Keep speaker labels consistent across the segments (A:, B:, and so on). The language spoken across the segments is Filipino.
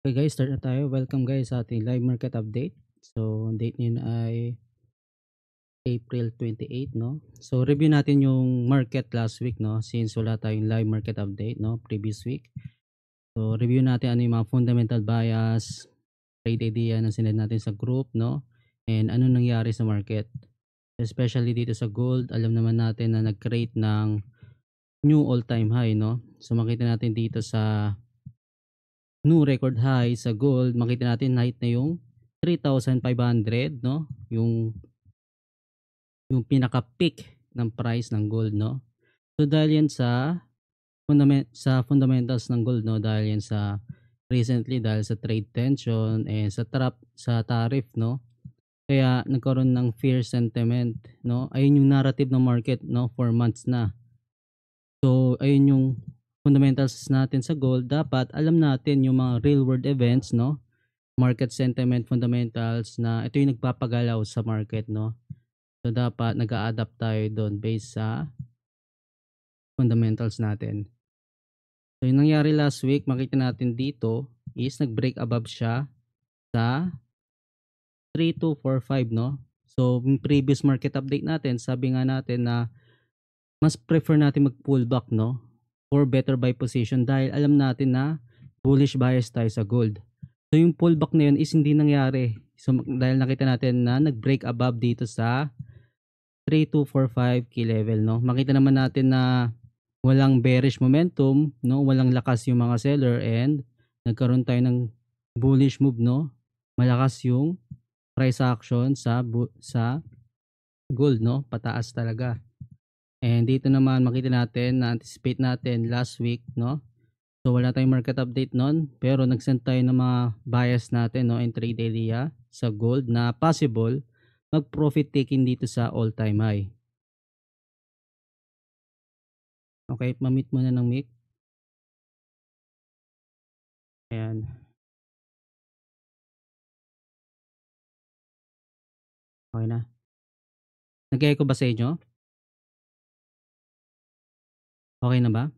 A: Okay guys, start na tayo. Welcome guys sa ating live market update. So, ang date ngayon ay April 28, no? So, review natin yung market last week, no? Since wala tayong live market update, no? Previous week. So, review natin ano yung mga fundamental bias, trade idea na sinend natin sa group, no? And ano nangyari sa market. Especially dito sa gold, alam naman natin na nag-create ng new all-time high, no? So, makita natin dito sa new record high sa gold, makita natin height na yung 3,500, no? Yung pinaka peak ng price ng gold, no? So dahil yan sa fundamentals ng gold, no? Dahil yan sa recently dahil sa trade tension and sa tariff, no? Kaya nagkaroon ng fear sentiment, no? Ayun yung narrative ng market, no? For months na. So ayun yung fundamentals natin sa gold. Dapat alam natin yung mga real world events, no? Market sentiment fundamentals na ito yung nagpapagalaw sa market, no? So dapat nag-a-adapt tayo doon based sa fundamentals natin. So yung nangyari last week, makita natin dito is nag-break above siya sa 3245, no? So yung previous market update natin, sabi nga natin na mas prefer natin mag-pullback, no? For better buy position dahil alam natin na bullish bias tayo sa gold. So yung pullback na yun is hindi nangyari. So dahil nakita natin na nag-break above dito sa 3245 key level, no. Makita naman natin na walang bearish momentum, no, walang lakas yung mga seller and nagkaroon tayo ng bullish move, no. Malakas yung price action sa gold, no, pataas talaga. And dito naman makita natin na anticipate natin last week, no. So wala tayong market update noon, pero nag-send tayo ng mga bias natin, no, and trade area sa gold na possible mag-profit taking dito sa all-time high. Okay, ma-mute muna ng mic. Ayan. Okay na. Nag-echo ba sa inyo? Okay na ba?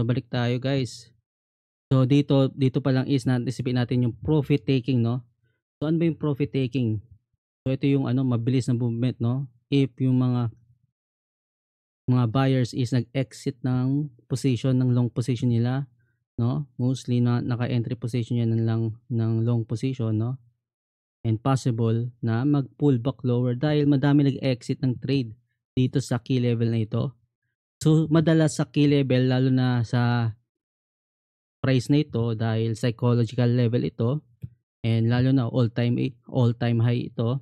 A: So balik tayo guys. So dito pa lang is na-anticipate natin yung profit taking, no? So ano ba yung profit taking? So ito yung ano, mabilis na movement, no? If yung mga buyers is nag-exit ng position, ng long position nila, no? Mostly na naka-entry position yan ng long position, no? And possible na mag-pull back lower dahil madami nag-exit ng trade dito sa key level na ito. So madalas sa key level lalo na sa price na ito dahil psychological level ito and lalo na all-time high ito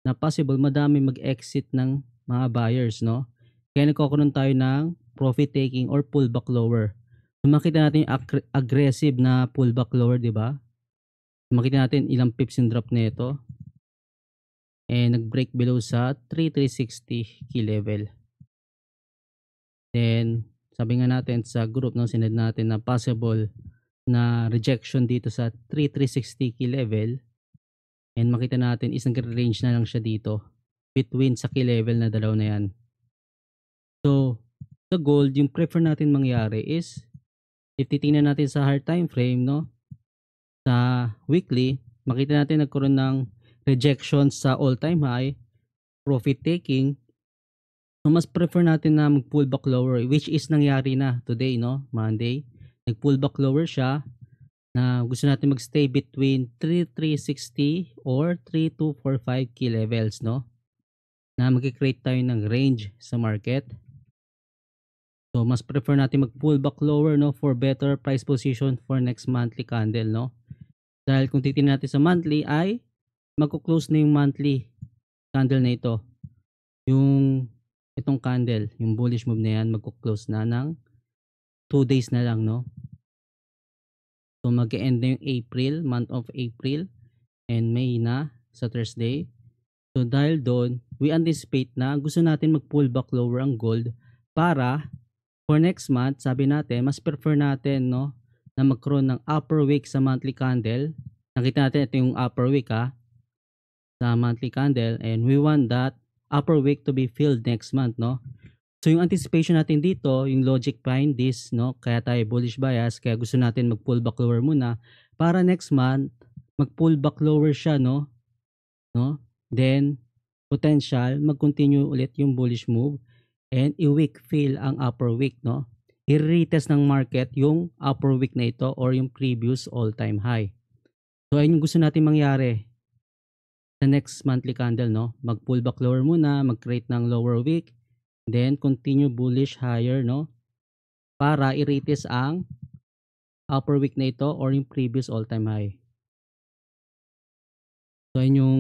A: na possible madami mag-exit ng mga buyers, no? Kaya nagkakaroon tayo ng profit taking or pullback lower. So makita natin yung aggressive na pullback lower, di ba? Makita natin ilang pips yung drop na ito and nag-break below sa 3360 key level. Then sabi nga natin sa group, no, sinend natin na possible na rejection dito sa 3360 key level and makita natin is nagre-range na lang siya dito between sa key level na dalaw na yan. So sa gold, yung prefer natin mangyari is if titingnan natin sa higher time frame, no, sa weekly, makita natin nagkaroon ng rejection sa all-time high, profit taking. So mas prefer natin na mag-pull back lower, which is nangyari na today, no, Monday. Nag-pull back lower siya na gusto natin magstay between 3360 or 3245 key levels, no? Na mag-create tayo ng range sa market. So mas prefer natin mag-pull back lower, no, for better price position for next monthly candle, no? Dahil kung titingnan natin sa monthly ay magko-close na yung monthly candle na ito. Itong candle, yung bullish move na yan, magko-close na ng 2 days na lang, no? So mag-e-end na yung April, month of April and May na sa Thursday. So dahil doon, we anticipate na gusto natin mag-pull back lower ang gold para for next month, sabi natin, mas prefer natin, no, na magkaroon ng upper wick sa monthly candle. Nakita natin ito yung upper wick sa monthly candle and we want that upper wick to be filled next month, no? So yung anticipation natin dito, yung logic behind this, no, kaya tayo bullish bias, kaya gusto natin mag-pull back lower muna para next month mag-pull back lower siya, no? Then potential mag-continue ulit yung bullish move and i-weak fill ang upper wick, no? I-retest ng market yung upper wick na ito or yung previous all-time high. So ayun yung gusto natin mangyari sa next monthly candle, no? Mag-pull back lower muna, mag-create ng lower wick, then continue bullish higher, no? Para i-retest ang upper wick na ito or yung previous all-time high. So ayun yung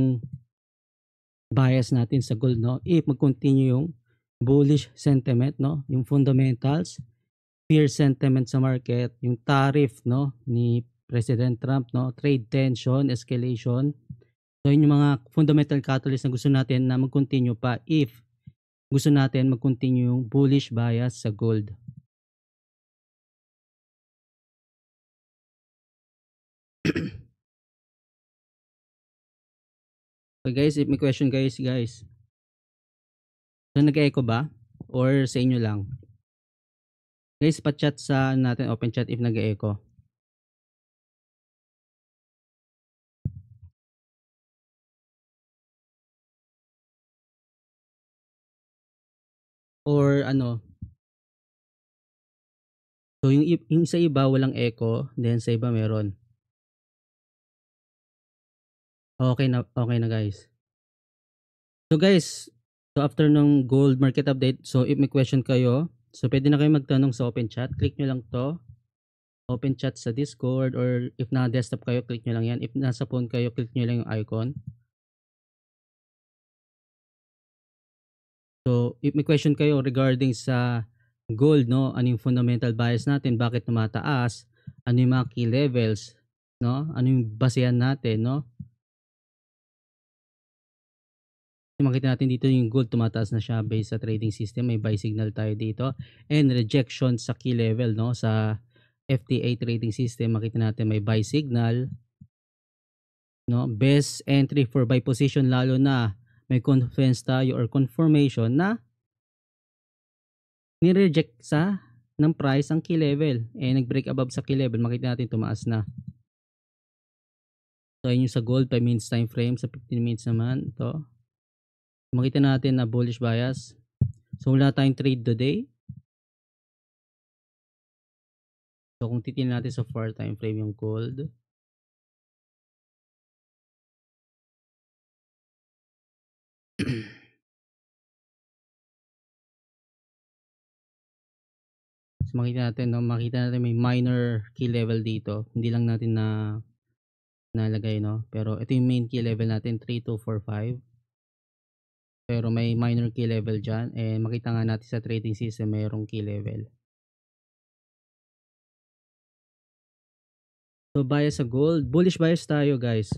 A: bias natin sa gold, no? If mag-continue yung bullish sentiment, no? Yung fundamentals, fear sentiment sa market, yung tariff, no, ni President Trump, no? Trade tension, escalation. So yun yung mga fundamental catalyst na gusto natin na mag-continue pa if gusto natin mag-continue yung bullish bias sa gold. So guys, if may question guys. So nag-echo ba? Or sa inyo lang? Guys, pa-chat sa natin, open chat if nag-echo. Or ano? So yung sa iba walang echo, then sa iba meron. Okay na guys. So guys, so after ng gold market update, so if may question kayo, so pwede na kayo magtanong sa open chat. Click nyo lang to. Open chat sa Discord or if na desktop kayo, click nyo lang yan. If nasa phone kayo, click nyo lang yung icon. So if may question kayo regarding sa gold, no, ano yung fundamental bias natin, bakit tumataas, ano yung mga key levels, no, ano yung basehan natin, no. Makita natin dito yung gold tumataas na siya based sa trading system, may buy signal tayo dito and rejection sa key level, no, sa FTA trading system. Makita natin may buy signal, no, best entry for buy position, lalo na may confidence tayo or confirmation na ni-reject sa ng price ang key level nag-break above sa key level. Makita natin tumaas na. So ayun yung sa gold 5 minutes time frame, sa 15 minutes naman ito. Makita natin na bullish bias. So wala tayong trade today. So kung titingnan natin sa 4 time frame yung gold. So makita natin, no, makita natin may minor key level dito. Hindi lang natin na nalagay, no. Pero ito yung main key level natin, 3245. Pero may minor key level dyan. And makita nga natin sa trading system mayroong key level. So bias sa gold, bullish bias tayo guys.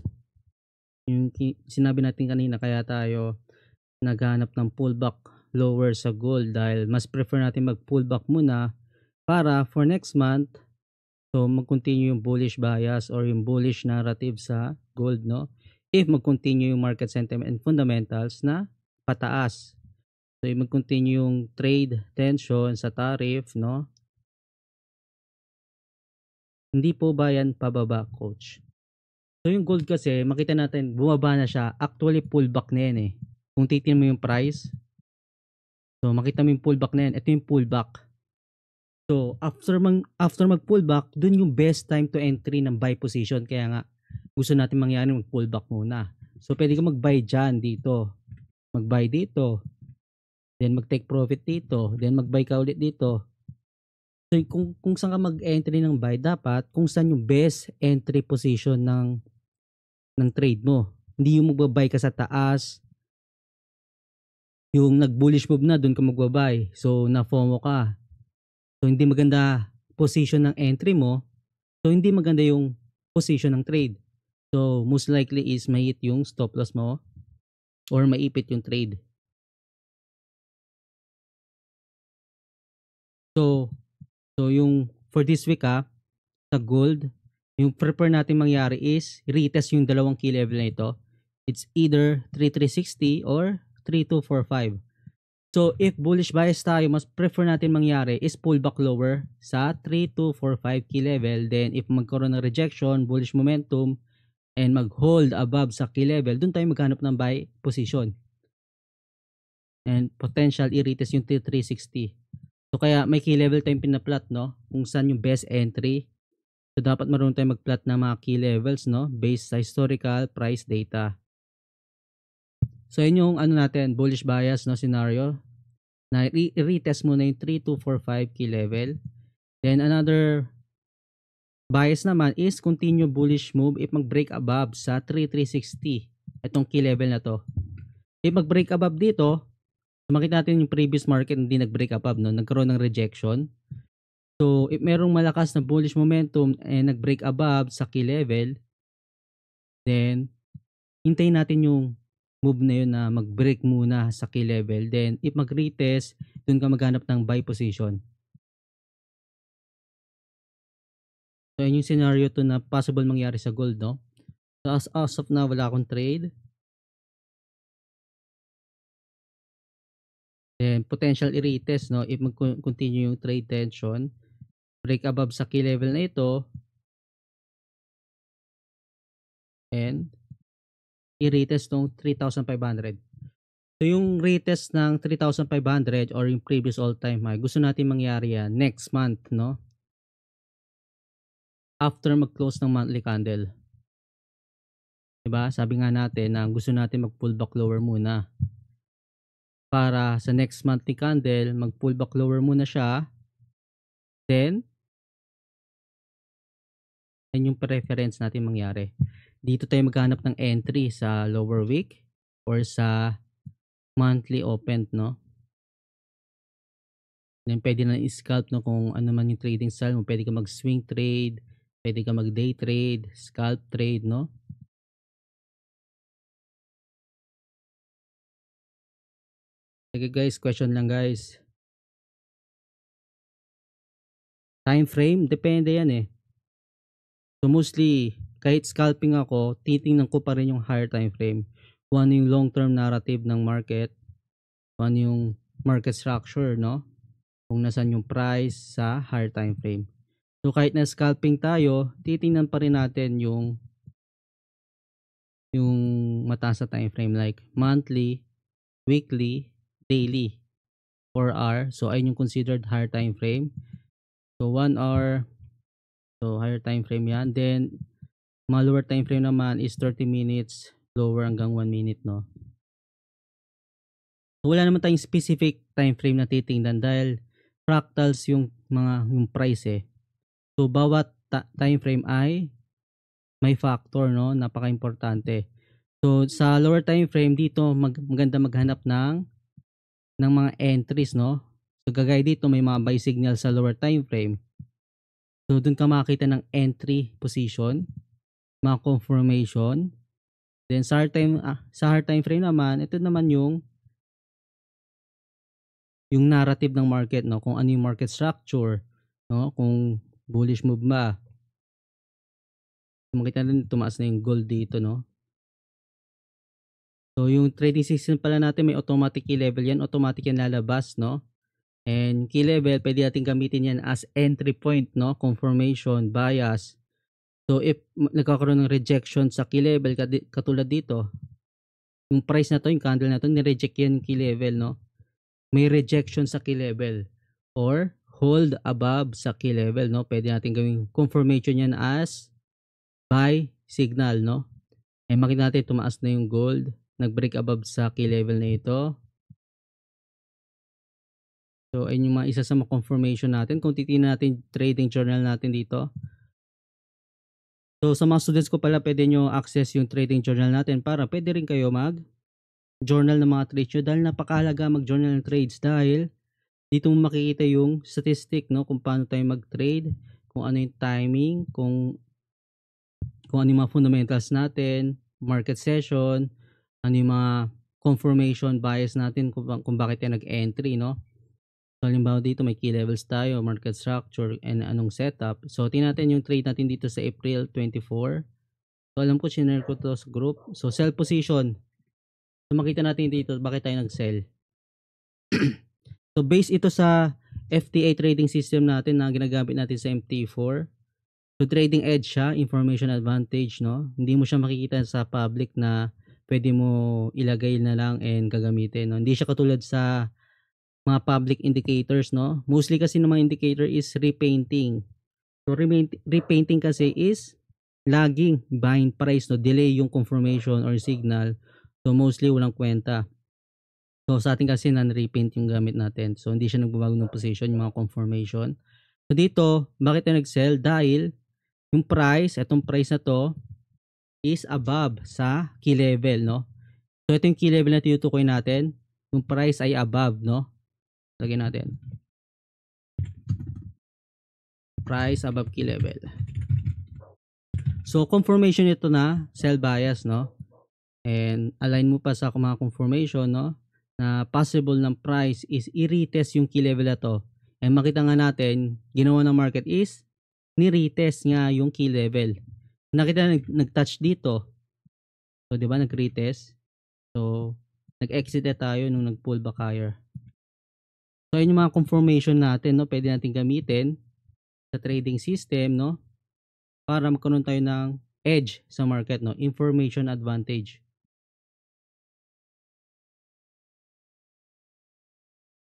A: Yung sinabi natin kanina, kaya tayo naghanap ng pullback lower sa gold dahil mas prefer natin mag pullback muna para for next month so mag-continue yung bullish bias or yung bullish narrative sa gold, no, if mag-continue yung market sentiment and fundamentals na pataas. So mag-continue yung trade tension sa tariff, no. Hindi po ba yan pababa, coach? So yung gold kasi makita natin bumaba na siya, actually pullback na yan kung titingnan mo yung price. So makita mo yung pullback na yan, ito yung pullback. So after mag-pullback, dun yung best time to entry ng buy position. Kaya nga gusto natin mangyari mag-pullback muna. So pwede ka mag-buy dyan dito. Mag-buy dito. Then mag-take profit dito. Then mag-buy ka ulit dito. So kung saan ka mag-entry ng buy, dapat kung saan yung best entry position ng trade mo. Hindi yung mag-buy ka sa taas. Yung nag-bullish move na, dun ka mag-buy. So na-FOMO ka. So hindi maganda position ng entry mo. So hindi maganda yung position ng trade. So most likely is may hit yung stop loss mo or maipit yung trade. So yung for this week sa gold, yung prefer natin mangyari is retest yung dalawang key level na ito. It's either 3360 or 3245. So if bullish bias tayo, mas prefer natin mangyari is pullback lower sa 3245 key level. Then if magkaroon ng rejection, bullish momentum, and mag-hold above sa key level, dun tayo maghanap ng buy position. And potential i-retest yung 360. So kaya may key level tayong pinaplot, no? Kung saan yung best entry. So dapat marunong tayong mag-plot ng mga key levels, no? Based sa historical price data. So yun yung ano natin, bullish bias, no, scenario. Na i-retest muna yung 3245 key level. Then another bias naman is continue bullish move if mag-break above sa 3360. Itong key level na to. If mag-break above dito, makita natin yung previous market hindi nag-break above, no? Nagkaroon ng rejection. So if merong malakas na bullish momentum and nag-break above sa key level, then hintayin natin yung move na yun na mag-break muna sa key level. Then if mag-retest, dun ka maghanap ng buy position. So yun yung scenario to na possible mangyari sa gold, no? So as of now, wala akong trade. Then potential i-retest, no? If mag-continue yung trade tension, break above sa key level na ito, and i-retest tong 3,500. So yung retest ng 3,500 or yung previous all-time high, gusto natin mangyari yan next month, no? After mag-close ng monthly candle. Diba? Sabi nga natin na gusto natin mag-pullback lower muna. Para sa next monthly candle, mag-pullback lower muna siya. Then, yan yung preference natin mangyari. Dito tayo maghanap ng entry sa lower wick or sa monthly open, no? Then pwede na i-scalp, no, kung ano man yung trading style mo. Pwede ka mag-swing trade, pwede ka mag-day trade, scalp trade, no? Okay guys, question lang guys. Time frame, depende yan eh. So mostly, kahit scalping ako, titingnan ko pa rin yung higher time frame. Kung ano yung long-term narrative ng market, kung ano yung market structure, no? Kung nasan yung price sa higher time frame. So kahit na scalping tayo, titingnan pa rin natin yung mataas na time frame like monthly, weekly, daily, 4 hour. So ayun yung considered higher time frame. So 1 hour, so higher time frame yan. Then mga lower time frame naman is 30 minutes, lower hanggang 1 minute, no? So wala naman tayong specific time frame na titingnan dahil fractals yung price eh. So bawat time frame ay may factor, no? Napaka-importante. So sa lower time frame dito maganda maghanap ng mga entries, no? So kagaya dito may mga buy signal sa lower time frame. So dun ka makakita ng entry position, mga confirmation. Then sa hard time frame naman, ito naman yung narrative ng market, no? Kung ano yung market structure, no? Kung bullish move ba. Makita rin tumaas na yung gold dito, no? So yung trading system pala natin may automatic key level yan, automatic yan lalabas, no? And key level, pwede natin gamitin yan as entry point, no? Confirmation, bias. So if nagkakaroon ng rejection sa key level, katulad dito, yung price na to, yung candle na to, nireject yan key level, no? May rejection sa key level or hold above sa key level, no? Pwede natin gawing confirmation yan as buy signal, no? Eh makita natin tumaas na yung gold, nag-break above sa key level na ito. So ayun yung mga isa sa mga confirmation natin. Kung titingnan natin trading journal natin dito. So sa mga students ko pala, pwede nyo access yung trading journal natin para pwede rin kayo mag-journal ng mga trades nyo dahil napakahalaga mag-journal ng trades dahil dito mo makikita yung statistic, no, kung paano tayo mag-trade, kung ano yung timing, kung ano yung mga fundamentals natin, market session, ano yung mga confirmation bias natin kung bakit tayo nag-entry, no? So halimbawa dito may key levels tayo, market structure, and anong setup. So tingnan natin yung trade natin dito sa April 24. So alam ko sinare ko to sa group. So sell position. So makita natin dito bakit tayo nag-sell. So base ito sa FTA trading system natin na ginagamit natin sa MT4. So trading edge siya, information advantage, no? Hindi mo siya makikita sa public na pwede mo ilagay na lang and gagamitin, no? Hindi siya katulad sa mga public indicators, no? Mostly kasi ng mga indicator is repainting. So repainting kasi is lagging behind price, no? Delay yung confirmation or signal. So mostly walang kwenta. So sa atin kasi non-repaint yung gamit natin. So hindi siya nagbabago ng position, yung mga confirmation. So dito, bakit tayo nag-sell? Dahil yung price, etong price na to is above sa key level, no? So ito yung key level na tinutukoy natin. Yung price ay above, no? Lagyan natin. Price above key level. So confirmation ito na sell bias, no? And align mo pa sa mga confirmation, no? Na possible ng price is i-retest yung key level na to. And makita nga natin, ginawa ng market is ni-retest nga yung key level. Nakita nag-touch dito. So, di ba, nag-retest. So, nag-exit tayo nung nag-pull back higher. So, yun yung mga confirmation natin, no? Pwede natin gamitin sa trading system, no? Para magkaroon tayo ng edge sa market, no? Information advantage.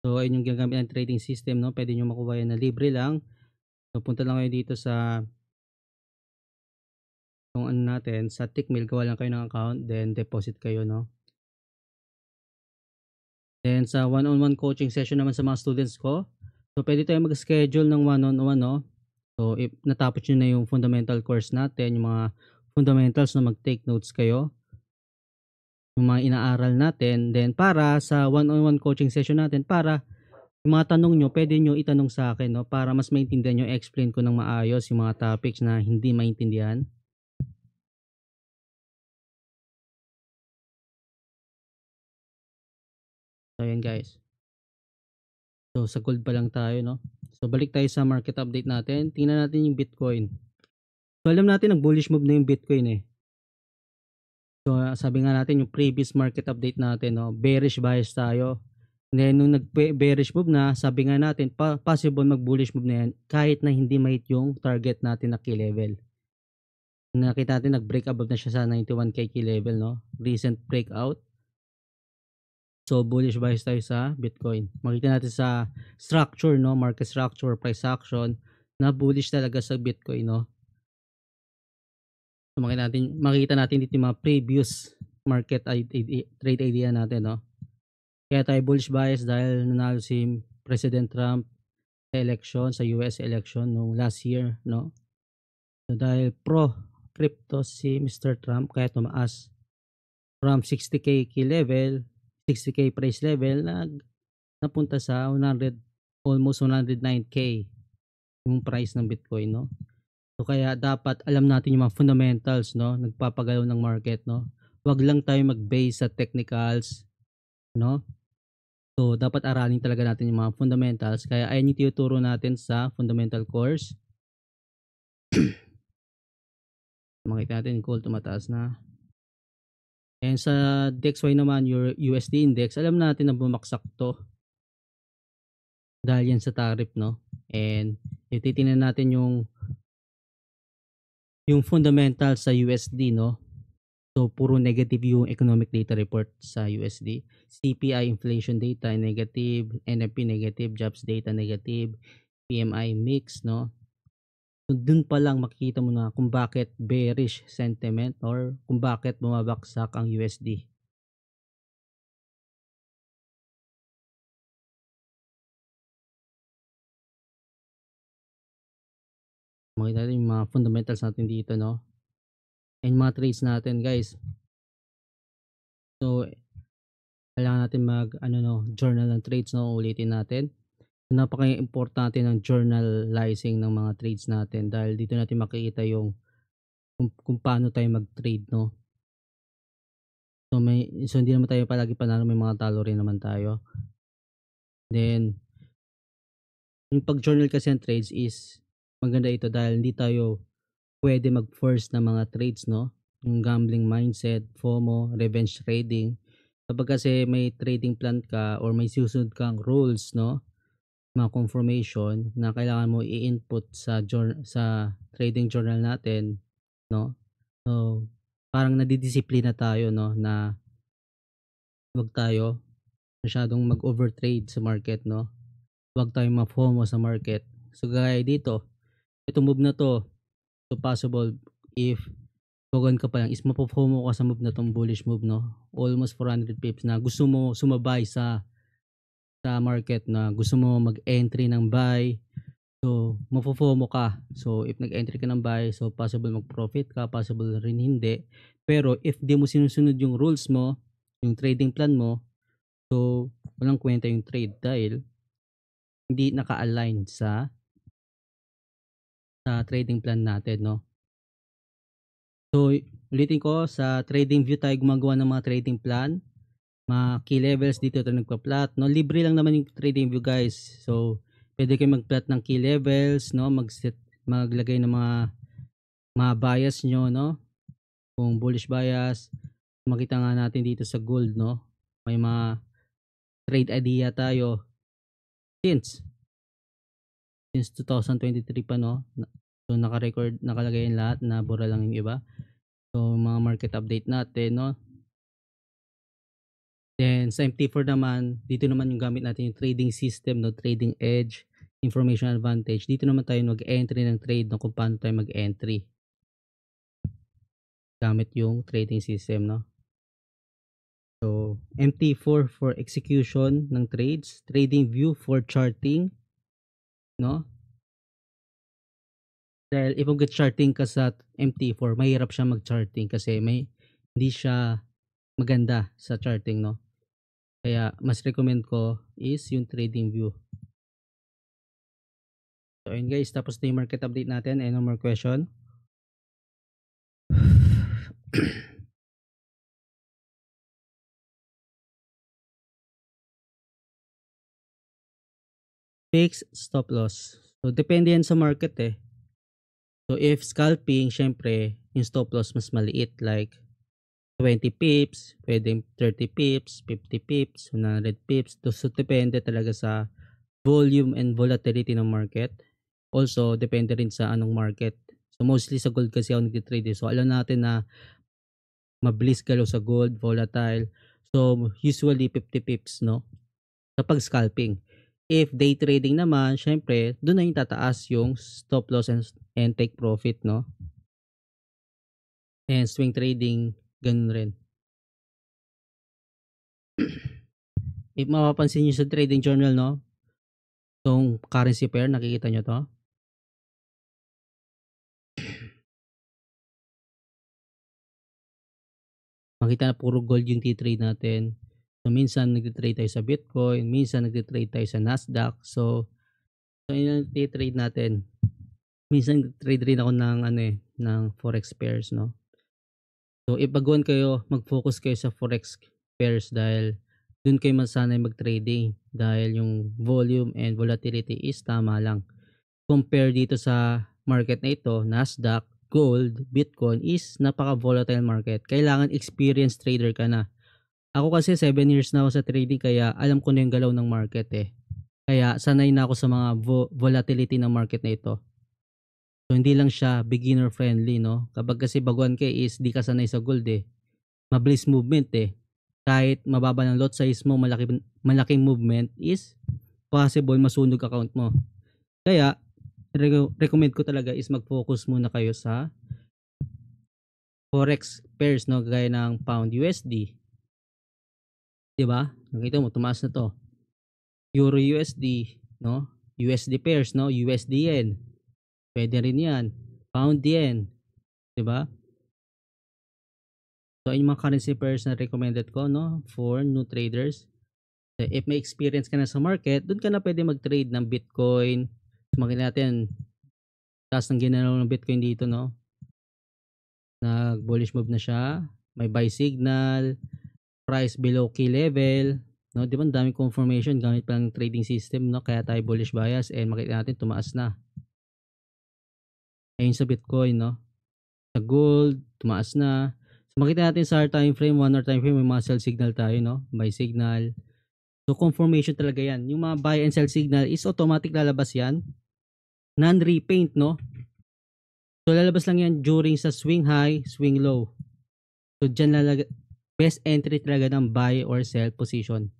A: So, ayun yung gagamit ng trading system, no? Pwede nyo makuha yan na libre lang. So, punta lang kayo dito sa kung ano natin, sa Tickmill, gawa lang kayo ng account, then deposit kayo, no? Then, sa one-on-one coaching session naman sa mga students ko, so, pwede tayo mag-schedule ng one-on-one, no? So, if natapos nyo na yung fundamental course natin, yung mga fundamentals na mag-take notes kayo, yung mga inaaral natin, then para sa one-on-one coaching session natin, para yung mga tanong nyo, pwede nyo itanong sa akin, no? Para mas maintindihan nyo, explain ko ng maayos yung mga topics na hindi maintindihan. So, ayan guys. So, sa gold pa lang tayo, no? So, balik tayo sa market update natin. Tingnan natin yung Bitcoin. So, alam natin, nag-bullish move na yung Bitcoin, eh. So, sabi nga natin, yung previous market update natin, no? Bearish bias tayo. Then, nung nag-bearish move na, sabi nga natin, possible mag-bullish move na yan kahit na hindi mahit yung target natin na key level. Nakita natin, nag-break above na siya sa 91k key level, no? Recent breakout. So, bullish bias tayo sa Bitcoin. Makita natin sa structure, no? Market structure, price action, na bullish talaga sa Bitcoin, no? So, makita natin dito yung mga previous market trade idea natin, no? Kaya tayo bullish bias dahil nanalo si President Trump sa election, sa US election no last year, no? So, dahil pro crypto si Mr. Trump, kaya tumaas from 60k key level, 60k price level, napunta sa 100, almost 109k yung price ng Bitcoin, no? So kaya dapat alam natin yung mga fundamentals, no? Nagpapagalaw ng market, no? Wag lang tayo mag-base sa technicals, no? So dapat aralin talaga natin yung mga fundamentals. Kaya ayan yung tinuturo natin sa fundamental course. Makita natin yung gold tumataas na. And sa DXY naman, your USD index, alam natin na bumaksak to. Dahil yan sa tariff, no? And ititingnan natin yung fundamentals sa USD, no? So, puro negative yung economic data report sa USD. CPI inflation data negative, NFP negative, jobs data negative, PMI mix, no? So, dun pa lang makikita mo na kung bakit bearish sentiment or kung bakit bumabaksak ang USD. Makita natin yung mga fundamentals natin dito, no? And mga trades natin, guys. So, kailangan natin journal ng trades, no? Ulitin natin. Napaka-importante ng journalizing ng mga trades natin dahil dito natin makikita yung kung paano tayo mag-trade, no? So hindi naman tayo palagi panalo, may mga talo rin naman tayo. Then yung pag-journal kasi ng trades is maganda ito dahil hindi tayo pwede mag-force ng mga trades, no? Yung gambling mindset, FOMO, revenge trading. Kapag kasi may trading plan ka or may susunod kang rules, no, mga confirmation na kailangan mo i-input sa trading journal natin, no. So, parang nadidisiplina tayo, no, na 'wag tayo masyadong mag-overtrade sa market, no. 'Wag tayong ma-FOMO sa market. So, gaya dito, itong move na 'to, so possible if baguhan ka pa lang is mapo-FOMO ka sa move na 'tong bullish move, no. Almost 400 pips na gusto mo sumabay sa market, na gusto mo mag-entry ng buy. So, mafo-FOMO ka. So, if nag-entry ka ng buy, so possible mag-profit ka, possible rin hindi. Pero if di mo sinusunod yung rules mo, yung trading plan mo, so walang kwenta yung trade dahil hindi naka-align sa trading plan natin, no. So, ulitin ko, sa trading view tayo gumagawa ng mga trading plan, mga key levels dito tayo nagpa-plot, no. Libre lang naman yung trading view, guys. So, pwede kayong mag-plot ng key levels, no, maglagay ng mga bias nyo, no, kung bullish bias. Makita nga natin dito sa gold, no, may mga trade idea tayo since 2023 pa, no. So, naka-record, nakalagay yung lahat, nabura lang yung iba. So, mga market update natin, no. Then sa MT4 naman, dito naman yung gamit natin yung trading system, no, trading edge, information advantage. Dito naman tayo mag-entry ng trade, no, kung paano tayo mag-entry gamit yung trading system, no. So, MT4 for execution ng trades, trading view for charting, no. Dahil if mag-charting ka sa MT4, mahirap siya mag-charting kasi hindi siya maganda sa charting, no. Kaya mas recommend ko is yung trading view. So ayun guys, tapos na yung market update natin. Any more question? Fixed stop loss. So depende yan sa market eh. So if scalping, syempre yung stop loss mas maliit, like 20 pips, pwedeng 30 pips, 50 pips, 100 pips. So depende talaga sa volume and volatility ng market. Also depende rin sa anong market. So mostly sa gold kasi ako nagtitrade. So alam natin na mabilis galaw sa gold, volatile. So usually 50 pips, no, kapag scalping. If day trading naman, syempre doon na yung tataas yung stop loss and take profit, no. And swing trading, ganun rin. If mapapansin niyo sa trading journal, no, tong currency pair, nakikita nyo to. Makita na puro gold yung t-trade natin. So minsan nagte-trade tayo sa Bitcoin, minsan nagte-trade tayo sa Nasdaq. So yun ang t-trade natin. Minsan nagte-trade rin ako ng ng forex pairs, no. So ipaguan kayo, mag-focus kayo sa forex pairs dahil dun kayo masanay mag-trading dahil yung volume and volatility is tama lang. Compare dito sa market na ito, Nasdaq, gold, Bitcoin is napaka-volatile market. Kailangan experienced trader ka na. Ako kasi 7 years na ako sa trading kaya alam ko na yung galaw ng market eh. Kaya sanay na ako sa mga volatility ng market na ito. So hindi lang siya beginner friendly, no. Kapag kasi baguhan ka is di ka sanay sa gold eh. Mabilis movement eh. Kahit mababa ng lot size mo, malaking movement is possible masunog account mo. Kaya recommend ko talaga is mag-focus muna kayo sa forex pairs, no, gaya ng pound USD. 'Di ba? Nakita mo tumaas na to. Euro USD, no? USD pairs, no? USD yen. Pwede rin 'yan. Pound yen, 'di ba? So yung mga currency pairs na recommended ko, no, for new traders. So, if may experience ka na sa market, doon ka na pwede mag-trade ng Bitcoin. So, makita natin taas ng ginalaw ng Bitcoin dito, no? Nag bullish move na siya. May buy signal, price below key level, no? Di ba ang daming confirmation gamit pa ng trading system, no? Kaya tayo bullish bias and makita natin tumaas na. Ayun sa Bitcoin, no? Sa gold, tumaas na. Makita natin sa hour time frame, 1 hour time frame, may mga sell signal tayo, no? Buy signal. So, confirmation talaga yan. Yung mga buy and sell signal is automatic lalabas yan. Non-repaint, no? So, lalabas lang yan during sa swing high, swing low. So, dyan best entry talaga ng buy or sell position.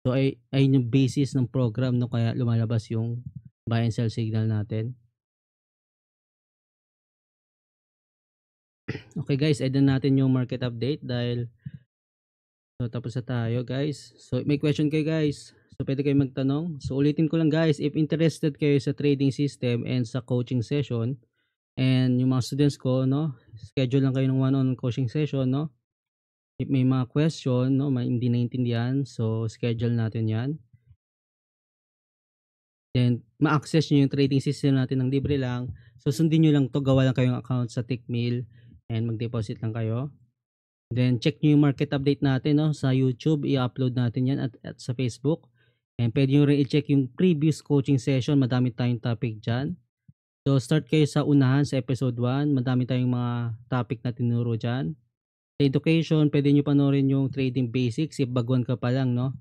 A: So, ay yung basis ng program, no? Kaya lumalabas yung buy and sell signal natin. Okay guys, edit natin yung market update dahil so tapos na tayo guys. So may question kayo guys. So pwede kayo magtanong. So ulitin ko lang guys, if interested kayo sa trading system and sa coaching session and yung mga students ko, no, schedule lang kayo ng one-on-one coaching session, no. If may mga question, no, hindi naintindihan, so schedule natin 'yan. Then ma-access niyo yung trading system natin ng libre lang. So sundin niyo lang 'to, gawa lang kayong account sa Tickmill and mag-deposit lang kayo. Then check nyo yung market update natin, no, sa YouTube, i-upload natin yan at sa Facebook. And pwede nyo rin i-check yung previous coaching session, madami tayong topic dyan. So start kayo sa unahan sa episode 1, madami tayong mga topic na tinuro dyan. Sa education, pwede nyo panoorin yung trading basics if baguhan ka pa lang, no.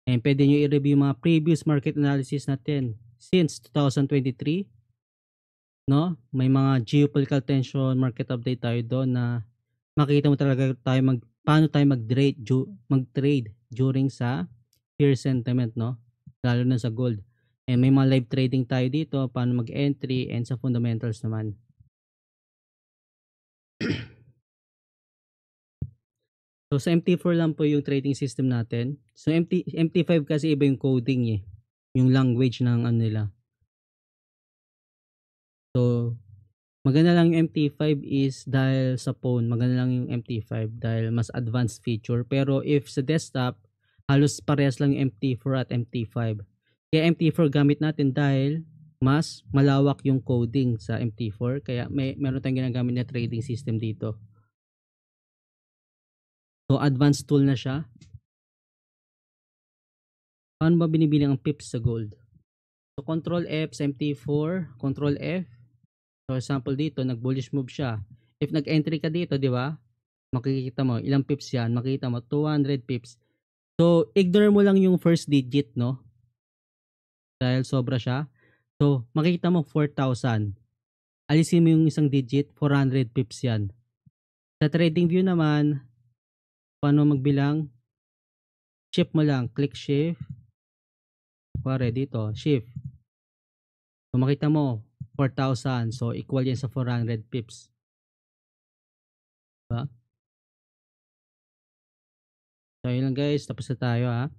A: And pwede nyo i-review mga previous market analysis natin since 2023, no. May mga geopolitical tension market update tayo doon na makita mo talaga paano tayo mag-trade during sa fear sentiment, no? Lalo na sa gold. And may mga live trading tayo dito, paano mag-entry and sa fundamentals naman. So sa MT4 lang po yung trading system natin. So MT5 kasi iba yung coding eh. Yung language ng ano nila. So maganda lang yung MT5 is dahil sa phone, maganda lang yung MT5 dahil mas advanced feature. Pero if sa desktop, halos parehas lang yung MT4 at MT5. Kaya MT4 gamit natin dahil mas malawak yung coding sa MT4. Kaya meron tayong ginagamit na trading system dito. So advanced tool na siya. Paano ba binibili ang pips sa gold? So Control F sa MT4, Control F. For example dito, nag-bullish move siya. If nag-entry ka dito, di ba? Makikita mo, ilang pips yan. Makikita mo, 200 pips. So, ignore mo lang yung first digit, no? Dahil sobra siya. So, makikita mo 4,000. Alisin mo yung isang digit, 400 pips yan. Sa trading view naman, paano magbilang? Shift mo lang. Click shift. Kuwari dito, shift. So, makita mo, 4,000. So, equal yan sa 400 pips. Diba? So, yun lang guys. Tapos na tayo ha.